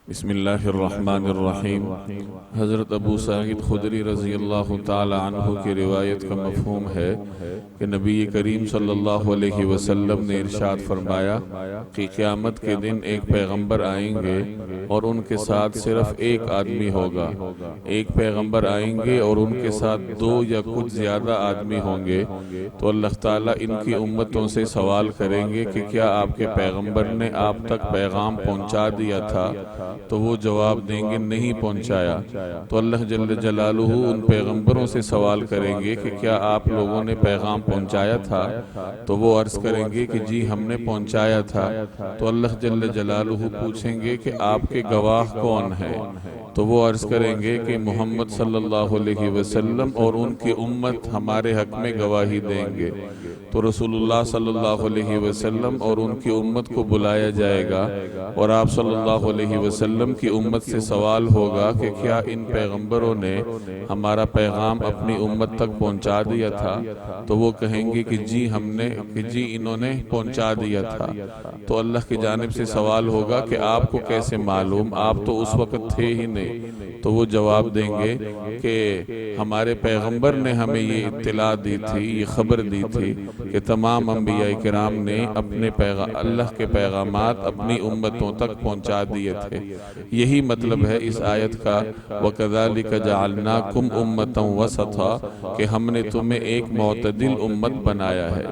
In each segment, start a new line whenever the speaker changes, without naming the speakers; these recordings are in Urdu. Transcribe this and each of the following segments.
بسم اللہ الرحمن الرحیم۔ حضرت ابو سعید خدری رضی اللہ تعالی عنہ کی روایت کا مفہوم ہے کہ نبی کریم صلی اللہ علیہ وسلم نے ارشاد فرمایا کہ قیامت کے دن ایک پیغمبر آئیں گے اور ان کے ساتھ صرف ایک آدمی ہوگا۔ ایک پیغمبر آئیں گے اور ان کے ساتھ دو یا کچھ زیادہ آدمی ہوں گے، تو اللہ تعالیٰ ان کی امتوں سے سوال کریں گے کہ کیا آپ کے پیغمبر نے آپ تک پیغام پہنچا دیا تھا؟ تو وہ جواب دیں گے نہیں پہنچایا۔ تو اللہ جل جلالہ ان پیغمبروں سے سوال کریں گے کہ کیا آپ لوگوں نے پیغام پہنچایا تھا؟ تو وہ عرض کریں گے کہ جی ہم نے پہنچایا تھا۔ تو اللہ جل جلالہ پوچھیں گے کہ آپ کے گواہ کون ہیں؟ تو وہ عرض کریں گے کہ محمد صلی اللہ علیہ وسلم اور ان کی امت ہمارے حق میں گواہی دیں گے۔ تو رسول اللہ صلی اللہ علیہ وسلم اور ان کی امت کو بلایا جائے گا اور آپ صلی اللہ علیہ وسلم کی امت سے سوال ہوگا کہ کیا ان پیغمبروں نے ہمارا پیغام اپنی امت تک پہنچا دیا تھا؟ تو وہ کہیں گے کہ جی انہوں نے پہنچا دیا تھا۔ تو اللہ کی جانب سے سوال ہوگا کہ آپ کو کیسے معلوم؟ آپ تو اس وقت تھے ہی نہیں۔ تو وہ جواب دیں گے کہ ہمارے پیغمبر نے ہمیں یہ اطلاع دی تھی، یہ خبر دی تھی کہ تمام انبیاء کرام نے اپنے اللہ کے پیغامات اپنی امتوں تک پہنچا دیے تھے۔ یہی مطلب ہے اس آیت کا وَكَذَلِكَ جَعَلْنَاكُمْ أُمَّةً وَسَطًا، کہ ہم نے تمہیں ایک معتدل امت بنایا ہے۔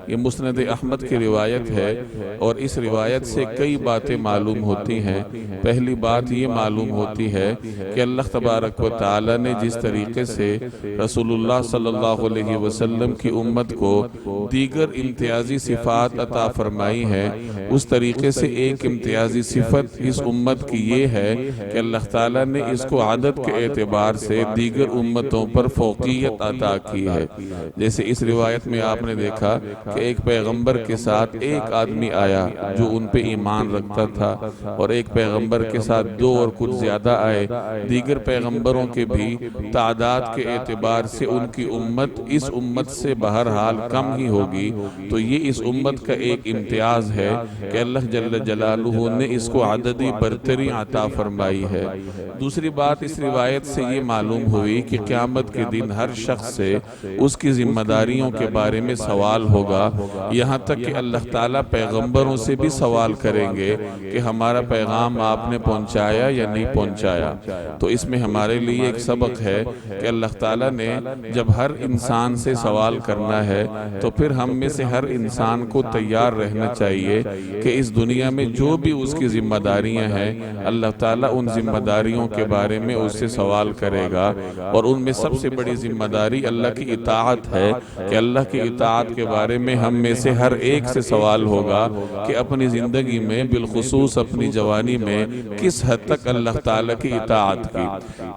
یہ مسند احمد کی روایت ہے اور اس روایت سے کئی باتیں معلوم ہوتی ہیں۔ پہلی بات یہ معلوم ہوتی ہے کہ اللہ تبارک و تعالی نے جس طریقے سے رسول اللہ صلی اللہ علیہ وسلم کی امت کو دیگر امتیازی صفات عطا فرمائی ہے، اس طریقے سے ایک امتیازی صفت اس امت کی یہ ہے کہ اللہ تعالیٰ نے اس کو عدد کے اعتبار سے دیگر امتوں پر فوقیت عطا کی ہے۔ جیسے اس روایت میں آپ نے دیکھا کہ ایک پیغمبر کے ساتھ ایک آدمی آیا جو ان پہ ایمان رکھتا تھا، اور ایک پیغمبر کے ساتھ دو اور کچھ زیادہ آئے۔ دیگر پیغمبروں کے بھی تعداد کے اعتبار سے ان کی امت اس امت سے بہرحال کم ہی ہوگی۔ تو یہ اس امت کا ایک امتیاز ہے کہ اللہ جل جلالہ نے اس کو عددی برتری عطا فرمائی ہے۔ دوسری بات اس روایت سے یہ معلوم ہوئی کہ قیامت کے دن ہر شخص سے اس کی ذمہ داریوں کے بارے میں سوال ہوگا، یہاں تک کہ اللہ تعالیٰ پیغمبروں سے بھی سوال کریں گے کہ ہمارا پیغام آپ نے پہنچایا یا نہیں پہنچایا۔ تو اس میں ہمارے لیے ایک سبق ہے کہ اللہ تعالیٰ نے جب ہر انسان سے سوال کرنا ہے تو پھر ہم میں سے ہر انسان کو تیار رہنا چاہیے کہ اس دنیا میں جو بھی اس کی ذمہ داریاں ہیں اللہ تعالیٰ ان ذمہ داریوں کے بارے میں اس سے سوال کرے گا، اور ان میں سب سے بڑی ذمہ داری اللہ کی اطاعت ہے کہ اللہ کی اطاعت کے بارے میں ہم میں سے ہر ایک سے سوال ہوگا کہ اپنی زندگی میں بالخصوص اپنی جوانی میں کس حد تک اللہ تعالیٰ کی اطاعت کی۔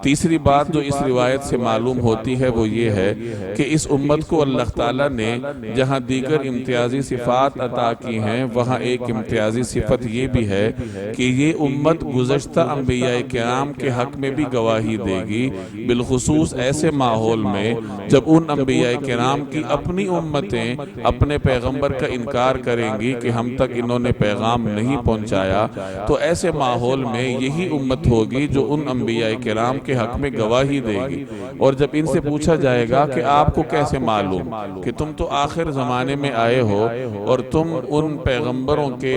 تیسری بات جو اس روایت سے معلوم ہوتی ہے وہ یہ ہے کہ اس امت کو اللہ تعالیٰ نے جہاں دیگر امتیازی صفات عطا کی ہیں وہاں ایک امتیازی صفت یہ بھی ہے کہ یہ امت گزشتہ انبیاء کرام کے حق میں بھی گواہی دے گی، بالخصوص ایسے ماحول میں جب ان انبیاء کرام کی اپنی امتیں اپنے پیغمبر کا انکار کریں گی کہ ہم تک انہوں نے پیغام نہیں پہنچایا۔ تو ایسے ماحول میں یہی امت ہوگی جو ان انبیاء کرام کے حق میں گواہی دے گی، اور جب ان سے پوچھا جائے گا کہ آپ کو کیسے معلوم کہ تم تو آخر زمانے میں آئے ہو اور تم ان پیغمبروں کے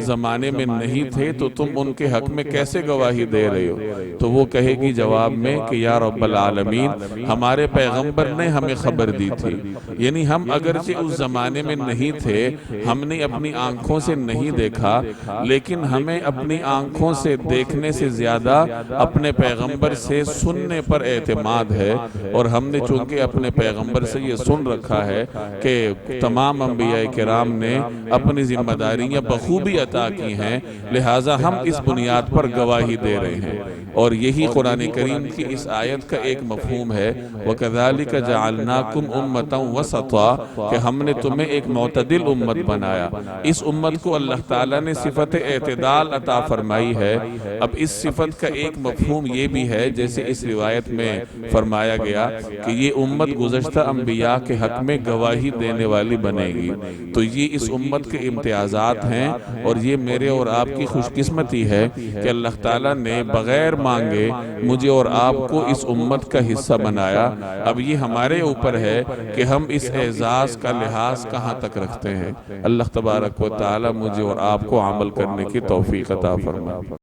زمانے میں نہیں تھے، تو تم ان کے حق میں کیسے گواہی دے رہے ہو؟ تو وہ کہے گی جواب میں کہ یا رب العالمین، ہمارے پیغمبر نے ہمیں خبر دی تھی، یعنی ہم اگرچہ اس زمانے میں نہیں تھے، ہم نے اپنی آنکھوں سے نہیں دیکھا، لیکن ہمیں اپنی آنکھوں سے دیکھنے سے زیادہ اپنے پیغمبر سے سننے پر اعتماد ہے، اور ہم نے چونکہ اپنے پیغمبر سے یہ سن رکھا ہے کہ تمام انبیاء کرام نے اپنی ذمہ داریاں بخوبی عطا کی ہیں، لہٰذا ہم اس بنیاد پر گواہی دے رہے ہیں۔ اور یہی قرآن کریم کی اس آیت کا ایک مفہوم ہے وَكَذَلِكَ جَعَلْنَاكُمْ أُمَّةً وَسَطًا، کہ ہم نے تمہیں ہمیں ایک معتدل امت بنایا۔ اس امت کو اللہ تعالیٰ نے صفت اعتدال عطا فرمائی ہے۔ اب اس صفت کا ایک مفہوم یہ بھی ہے، جیسے اس روایت میں فرمایا گیا کہ یہ امت گزشتہ انبیاء کے حق میں گواہی دینے والی بنے گی۔ تو یہ اس امت کے امتیازات ہیں، اور یہ میرے اور آپ کی خوش قسمتی ہے کہ اللہ تعالیٰ نے بغیر مانگے مجھے اور آپ کو اس امت کا حصہ بنایا۔ اب یہ ہمارے اوپر ہے کہ ہم اس اعزاز کا لحاظ کہاں تک رکھتے ہیں۔ اللہ تبارک و تعالیٰ مجھے اور آپ کو عمل کرنے کی توفیق عطا فرمائے۔